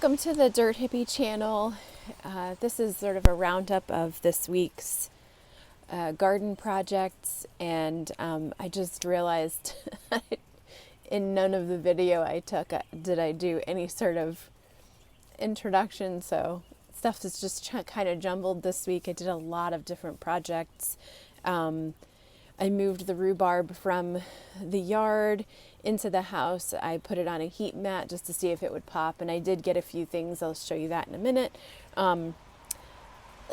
Welcome to the Dirt Hippie channel. This is sort of a roundup of this week's garden projects, and I just realized in none of the video I took did I do any sort of introduction, so stuff is just kind of jumbled this week. I did a lot of different projects. I moved the rhubarb from the yard into the house. I put it on a heat mat just to see if it would pop, and I did get a few things. I'll show you that in a minute.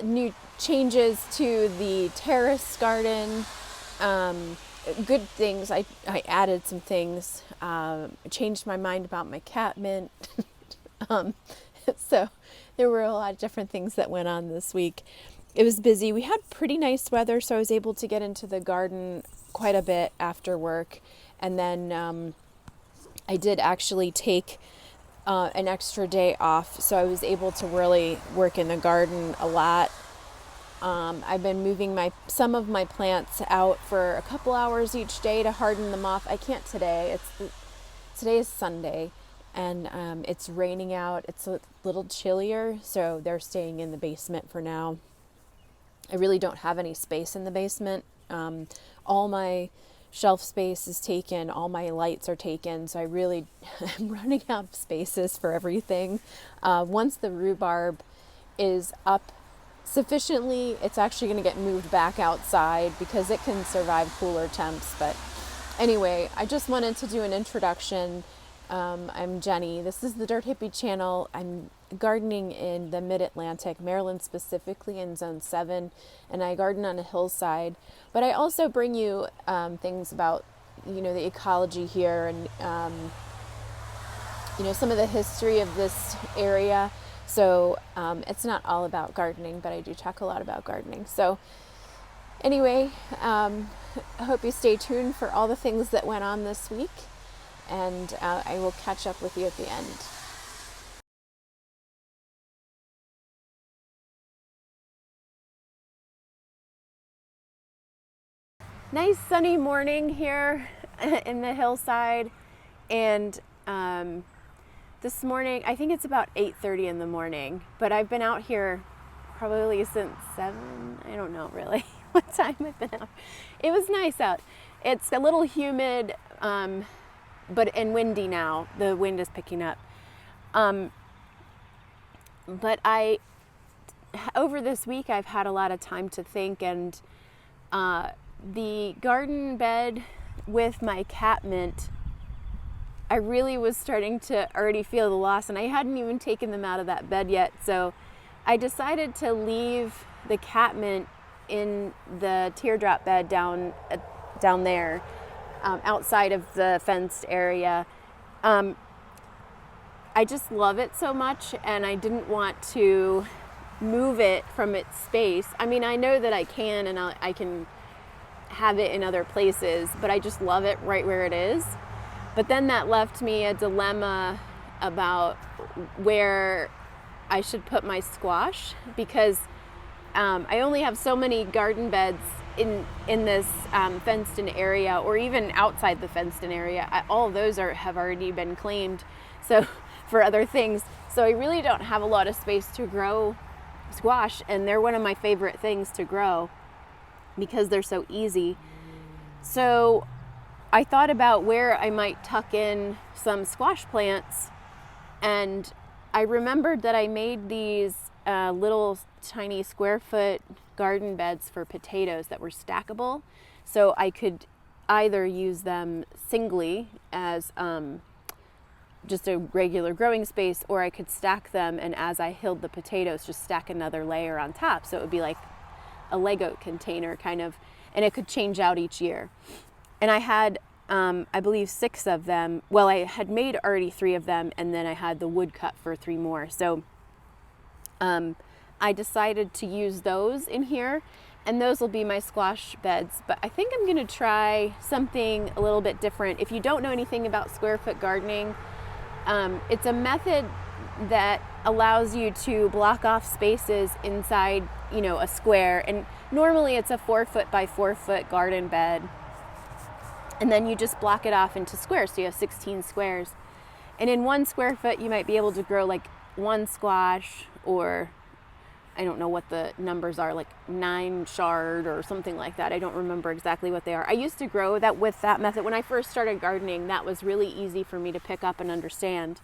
New changes to the terrace garden. Good things. I added some things. Changed my mind about my cat mint. So there were a lot of different things that went on this week. It was busy. We had pretty nice weather, so I was able to get into the garden quite a bit after work. And then I did actually take an extra day off, so I was able to really work in the garden a lot. I've been moving some of my plants out for a couple hours each day to harden them off. I can't today. Today is Sunday, and it's raining out. It's a little chillier, so they're staying in the basement for now. I really don't have any space in the basement. All my shelf space is taken, all my lights are taken, so I'm running out of spaces for everything. Once the rhubarb is up sufficiently, it's actually going to get moved back outside because it can survive cooler temps. But anyway, I just wanted to do an introduction. I'm Jenny. This is the Dirt Hippie channel. I'm gardening in the Mid-Atlantic, Maryland specifically, in Zone 7, and I garden on a hillside. But I also bring you things about, the ecology here and, some of the history of this area. So it's not all about gardening, but I do talk a lot about gardening. So anyway, I hope you stay tuned for all the things that went on this week, and I will catch up with you at the end. Nice sunny morning here in the hillside, and this morning, I think it's about 8:30 in the morning, but I've been out here probably since 7, I don't know really what time I've been out. It was nice out. It's a little humid, and windy now. The wind is picking up. But over this week, I've had a lot of time to think, and the garden bed with my cat mint, I really was starting to already feel the loss, and I hadn't even taken them out of that bed yet. So I decided to leave the cat mint in the teardrop bed down there, outside of the fenced area. I just love it so much, and I didn't want to move it from its space. I mean, I know that I can, and I can have it in other places, but I just love it right where it is. But then that left me a dilemma about where I should put my squash, because I only have so many garden beds in this fenced-in area, or even outside the fenced-in area. All of those have already been claimed, so for other things. So I really don't have a lot of space to grow squash, and they're one of my favorite things to grow because they're so easy. So I thought about where I might tuck in some squash plants, and I remembered that I made these little tiny square foot garden beds for potatoes that were stackable, so I could either use them singly as just a regular growing space, or I could stack them, and as I hilled the potatoes, just stack another layer on top, so it would be like a Lego container kind of, and it could change out each year. And I had, I believe, 6 of them. Well, I had made already 3 of them, and then I had the wood cut for 3 more. So I decided to use those in here, and those will be my squash beds. But I think I'm going to try something a little bit different. If you don't know anything about square foot gardening, it's a method that allows you to block off spaces inside, a square. And normally it's a 4 foot by 4 foot garden bed. And then you just block it off into squares. So you have 16 squares. And in 1 square foot, you might be able to grow like 1 squash, or I don't know what the numbers are, like 9 chard or something like that. I don't remember exactly what they are. I used to grow that with that method. When I first started gardening, that was really easy for me to pick up and understand.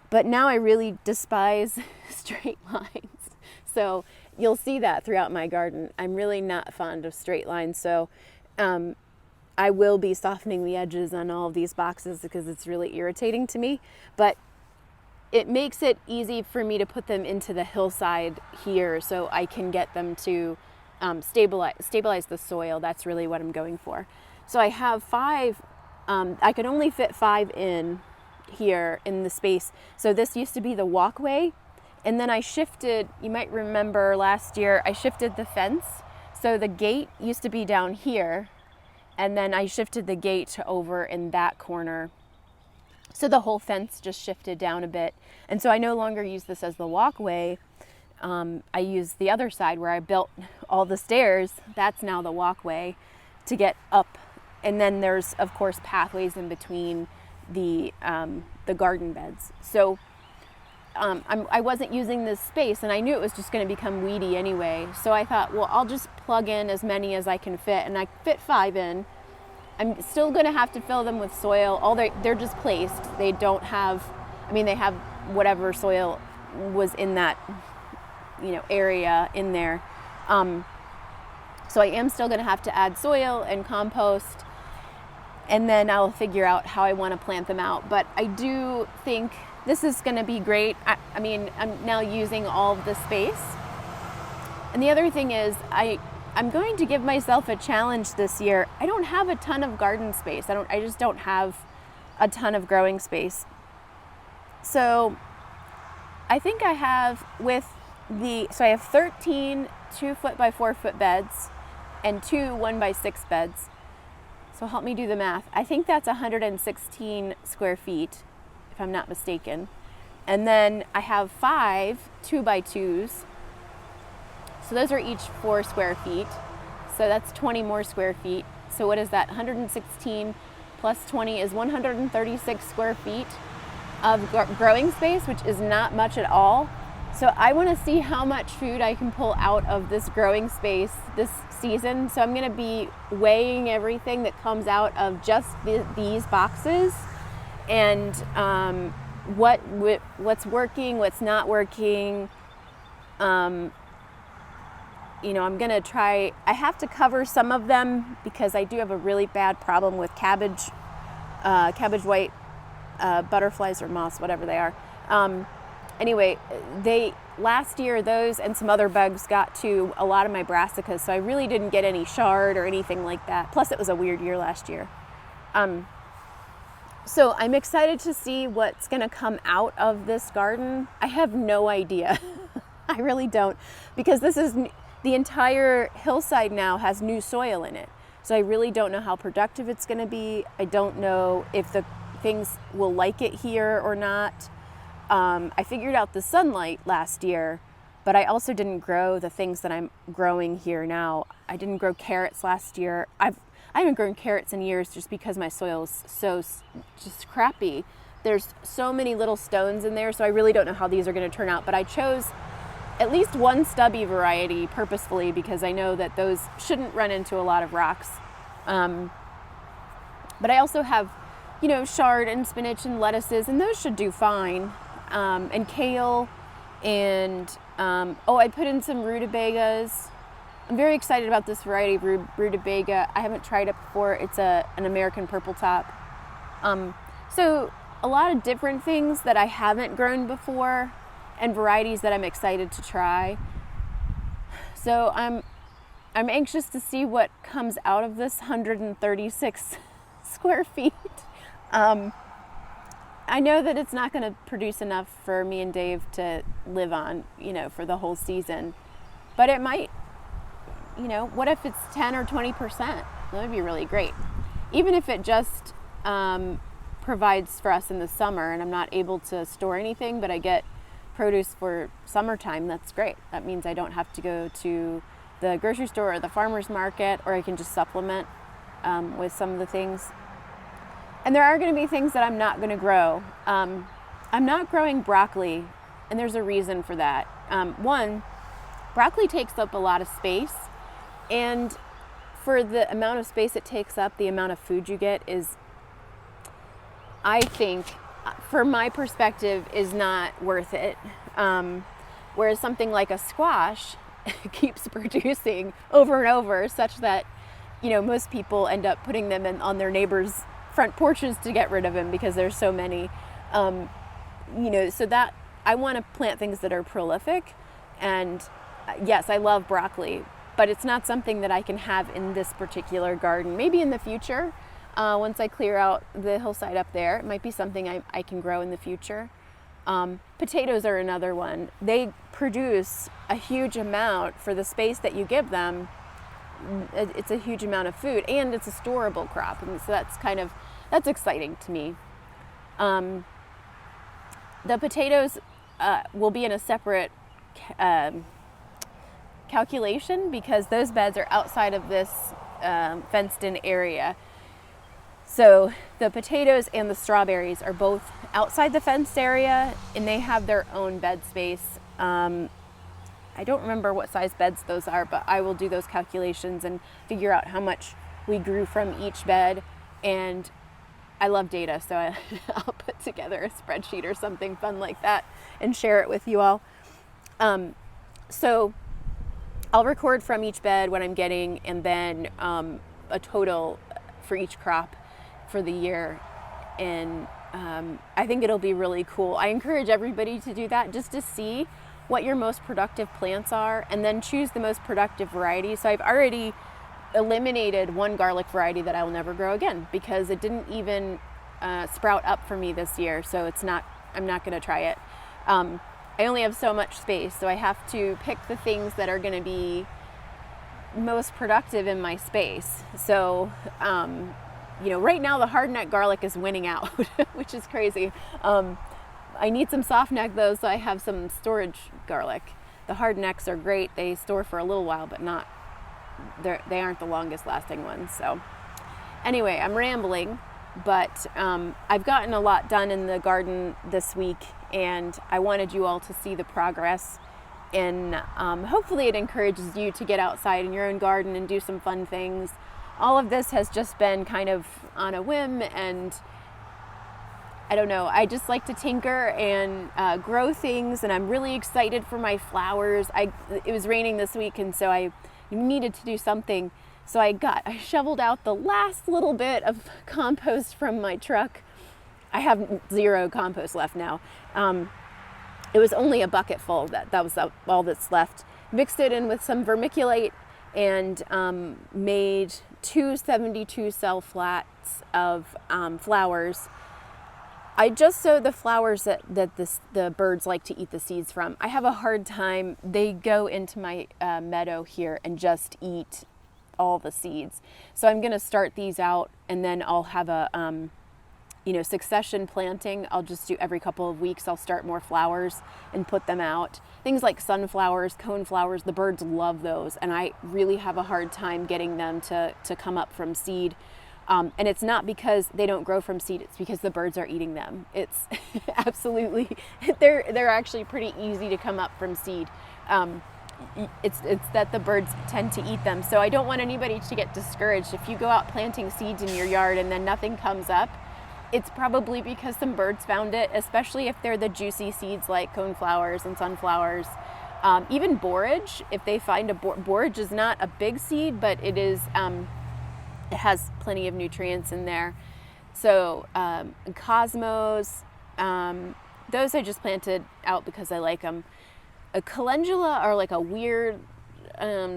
But now I really despise straight lines. So you'll see that throughout my garden. I'm really not fond of straight lines. So I will be softening the edges on all of these boxes because it's really irritating to me. But it makes it easy for me to put them into the hillside here so I can get them to stabilize the soil. That's really what I'm going for. So I have 5, I could only fit 5 in here in the space. So this used to be the walkway, and then I shifted, you might remember last year, I shifted the fence. So the gate used to be down here, and then I shifted the gate to over in that corner. So the whole fence just shifted down a bit. And so I no longer use this as the walkway. I use the other side where I built all the stairs. That's now the walkway to get up. And then there's, of course, pathways in between the garden beds. So I wasn't using this space, and I knew it was just going to become weedy anyway. So I thought, well, I'll just plug in as many as I can fit. And I fit 5 in. I'm still going to have to fill them with soil. They're just placed. They don't have, they have whatever soil was in that, area in there. So I am still going to have to add soil and compost, and then I'll figure out how I want to plant them out. But I do think this is going to be great. I'm now using all of the space. And the other thing is I'm going to give myself a challenge this year. I don't have a ton of garden space. I just don't have a ton of growing space. So I think I have I have 13 2-foot by 4-foot beds and 2 1-by-6 beds. So help me do the math. I think that's 116 square feet, if I'm not mistaken. And then I have 5 2-by-2s. So those are each 4 square feet. So that's 20 more square feet. So what is that? 116 plus 20 is 136 square feet of growing space, which is not much at all. So I want to see how much food I can pull out of this growing space this season. So I'm going to be weighing everything that comes out of just these boxes, and what's working, what's not working. I'm going to try, I have to cover some of them because I do have a really bad problem with cabbage white butterflies or moths, whatever they are. Anyway, last year, those and some other bugs got to a lot of my brassicas, so I really didn't get any chard or anything like that. Plus, it was a weird year last year. So I'm excited to see what's going to come out of this garden. I have no idea. I really don't, because the entire hillside now has new soil in it. So I really don't know how productive it's going to be. I don't know if the things will like it here or not. I figured out the sunlight last year, but I also didn't grow the things that I'm growing here now. I didn't grow carrots last year. I haven't grown carrots in years just because my soil is so just crappy. There's so many little stones in there, so I really don't know how these are going to turn out. But I chose at least one stubby variety purposefully because I know that those shouldn't run into a lot of rocks. But I also have, chard and spinach and lettuces, and those should do fine. And kale, and I put in some rutabagas. I'm very excited about this variety of rutabaga. I haven't tried it before. It's an American purple top. So a lot of different things that I haven't grown before, and varieties that I'm excited to try. So I'm anxious to see what comes out of this 136 square feet. I know that it's not going to produce enough for me and Dave to live on, for the whole season. But it might, what if it's 10 or 20%? That would be really great. Even if it just provides for us in the summer and I'm not able to store anything, but I get produce for summertime, that's great. That means I don't have to go to the grocery store or the farmer's market, or I can just supplement with some of the things. And there are going to be things that I'm not going to grow. I'm not growing broccoli and there's a reason for that. One, broccoli takes up a lot of space, and for the amount of space it takes up, the amount of food you get is, I think, from my perspective, is not worth it. Whereas something like a squash keeps producing over and over, such that, you know, most people end up putting them on their neighbors' front porches to get rid of them because there's so many. You know, so that I want to plant things that are prolific. And yes, I love broccoli, but it's not something that I can have in this particular garden. Maybe in the future, once I clear out the hillside up there, it might be something I can grow in the future. Potatoes are another one. They produce a huge amount for the space that you give them. It's a huge amount of food, and it's a storable crop, and so that's exciting to me. The potatoes will be in a separate calculation because those beds are outside of this fenced-in area. So the potatoes and the strawberries are both outside the fenced area, and they have their own bed space. I don't remember what size beds those are, but I will do those calculations and figure out how much we grew from each bed. And I love data, so I'll put together a spreadsheet or something fun like that and share it with you all. So I'll record from each bed what I'm getting, and then a total for each crop for the year. And I think it'll be really cool. I encourage everybody to do that just to see what your most productive plants are, and then choose the most productive variety. So I've already eliminated one garlic variety that I will never grow again because it didn't even sprout up for me this year. So I'm not going to try it. I only have so much space, so I have to pick the things that are going to be most productive in my space. So, you know, right now the hard neck garlic is winning out, which is crazy. I need some soft neck though, so I have some storage garlic. The hard necks are great. They store for a little while, but they aren't the longest lasting ones. So anyway, I'm rambling, but I've gotten a lot done in the garden this week, and I wanted you all to see the progress. And hopefully it encourages you to get outside in your own garden and do some fun things. All of this has just been kind of on a whim, and I don't know, I just like to tinker and grow things, and I'm really excited for my flowers. It was raining this week, and so I needed to do something. So I shoveled out the last little bit of compost from my truck. I have 0 compost left now. It was only a bucket full. That was all that's left. Mixed it in with some vermiculite and made 2 72 cell flats of flowers. I just sowed the flowers that the birds like to eat the seeds from. I have a hard time. They go into my meadow here and just eat all the seeds. So I'm going to start these out, and then I'll have a succession planting. I'll just do every couple of weeks. I'll start more flowers and put them out. Things like sunflowers, coneflowers, the birds love those, and I really have a hard time getting them to come up from seed. And it's not because they don't grow from seed, it's because the birds are eating them. It's absolutely, they're actually pretty easy to come up from seed. It's that the birds tend to eat them. So I don't want anybody to get discouraged. If you go out planting seeds in your yard and then nothing comes up, it's probably because some birds found it, especially if they're the juicy seeds like coneflowers and sunflowers. Even borage, if they find borage is not a big seed, but it is, it has plenty of nutrients in there. So cosmos, those I just planted out because I like them. A calendula are like a weird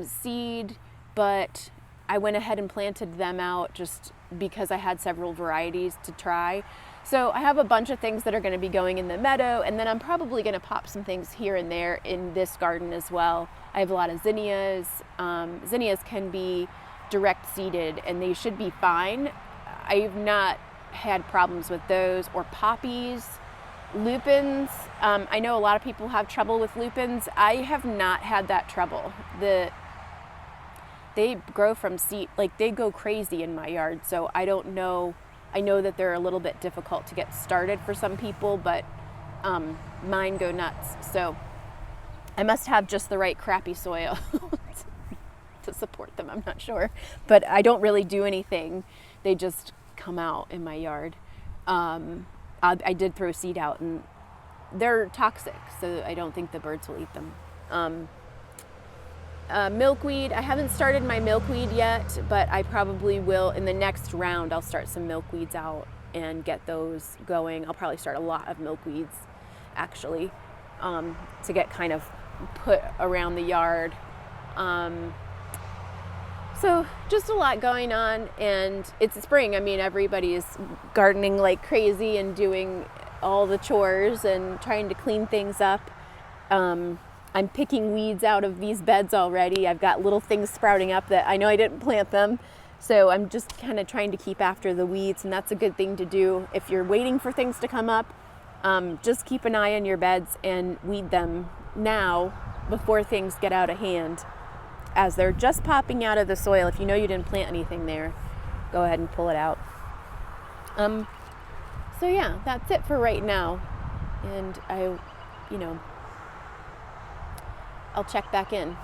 seed, but I went ahead and planted them out just because I had several varieties to try. So I have a bunch of things that are going to be going in the meadow, and then I'm probably going to pop some things here and there in this garden as well. I have a lot of zinnias. Zinnias can be direct seeded and they should be fine. I've not had problems with those. Or poppies, lupins. I know a lot of people have trouble with lupins. I have not had that trouble. They grow from seed, like they go crazy in my yard. So I don't know. I know that they're a little bit difficult to get started for some people, but mine go nuts. So I must have just the right crappy soil to support them. I'm not sure, but I don't really do anything. They just come out in my yard. I did throw seed out, and they're toxic, so I don't think the birds will eat them. Milkweed, I haven't started my milkweed yet, but I probably will in the next round. I'll start some milkweeds out and get those going. I'll probably start a lot of milkweeds, actually, to get kind of put around the yard. So just a lot going on, and it's spring. I mean, everybody is gardening like crazy and doing all the chores and trying to clean things up. I'm picking weeds out of these beds already. I've got little things sprouting up that I know I didn't plant them. So I'm just kind of trying to keep after the weeds, and that's a good thing to do. If you're waiting for things to come up, just keep an eye on your beds and weed them now before things get out of hand. As they're just popping out of the soil, if you know you didn't plant anything there, go ahead and pull it out. So yeah, that's it for right now. And I'll check back in.